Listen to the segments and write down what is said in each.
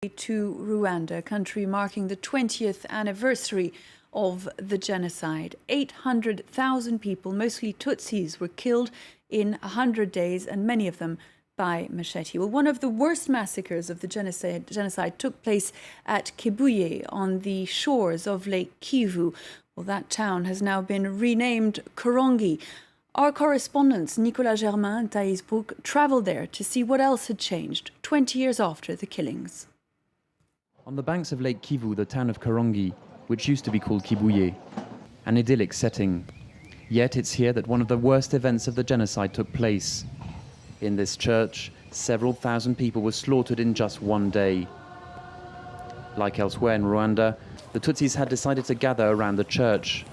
To Rwanda, a country marking the 20th anniversary of the genocide. 800,000 people, mostly Tutsis, were killed in 100 days, and many of them by machete. Well, one of the worst massacres of the genocide took place at Kibuye on the shores of Lake Kivu. Well, that town has now been renamed Karongi. Our correspondents, Nicolas Germain and Thais Brook, travelled there to see what else had changed 20 years after the killings. On the banks of Lake Kivu, the town of Karongi, which used to be called Kibuye, an idyllic setting. Yet it's here that one of the worst events of the genocide took place. In this church, several thousand people were slaughtered in just one day. Like elsewhere in Rwanda, the Tutsis had decided to gather around the church.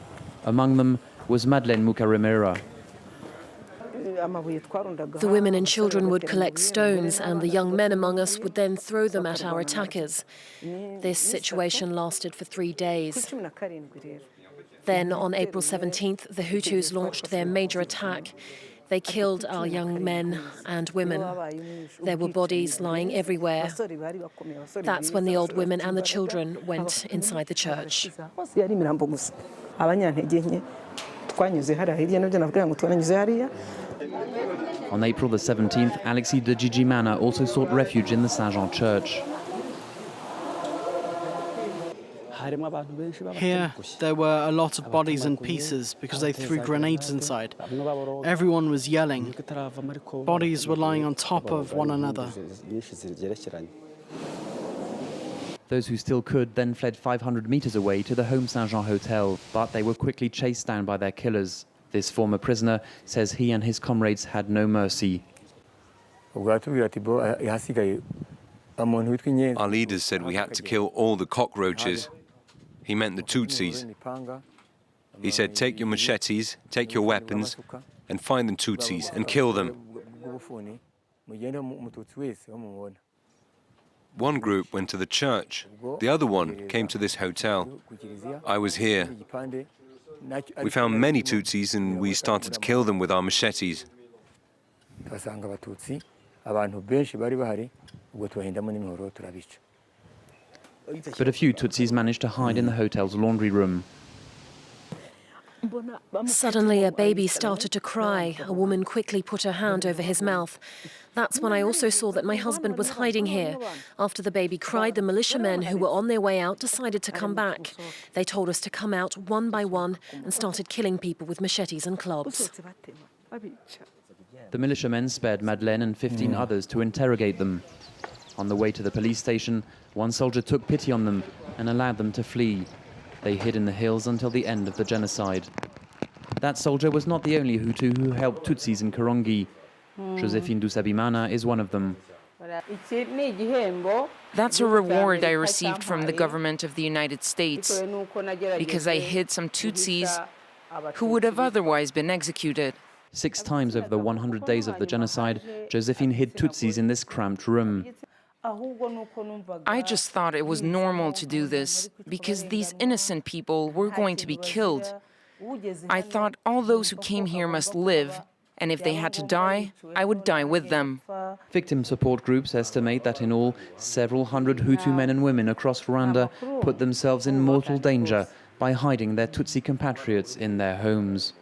Among them was Madeleine Mukaremera. The women and children would collect stones, and the young men among us would then throw them at our attackers. This situation lasted for 3 days. Then, on April 17th, the Hutus launched their major attack. They killed our young men and women. There were bodies lying everywhere. That's when the old women and the children went inside the church. On April the 17th, Alexis de Gigimana also sought refuge in the Saint-Jean church. Here, there were a lot of bodies and pieces because they threw grenades inside. Everyone was yelling. Bodies were lying on top of one another. Those who still could then fled 500 meters away to the Home Saint-Jean hotel, but they were quickly chased down by their killers. This former prisoner says he and his comrades had no mercy. Our leaders said we had to kill all the cockroaches. He meant the Tutsis. He said, take your machetes, take your weapons, and find the Tutsis and kill them. One group went to the church. The other one came to this hotel. I was here. We found many Tutsis and we started to kill them with our machetes. But a few Tutsis managed to hide in the hotel's laundry room. Suddenly, a baby started to cry. A woman quickly put her hand over his mouth. That's when I also saw that my husband was hiding here. After the baby cried, the militiamen who were on their way out decided to come back. They told us to come out one by one and started killing people with machetes and clubs. The militiamen spared Madeleine and 15 others to interrogate them. On the way to the police station, one soldier took pity on them and allowed them to flee. They hid in the hills until the end of the genocide. That soldier was not the only Hutu who helped Tutsis in Karongi. Josephine Dusabimana is one of them. That's a reward I received from the government of the United States because I hid some Tutsis who would have otherwise been executed. 6 times over the 100 days of the genocide, Josephine hid Tutsis in this cramped room. I just thought it was normal to do this because these innocent people were going to be killed. I thought all those who came here must live, and if they had to die, I would die with them. Victim support groups estimate that in all, several hundred Hutu men and women across Rwanda put themselves in mortal danger by hiding their Tutsi compatriots in their homes.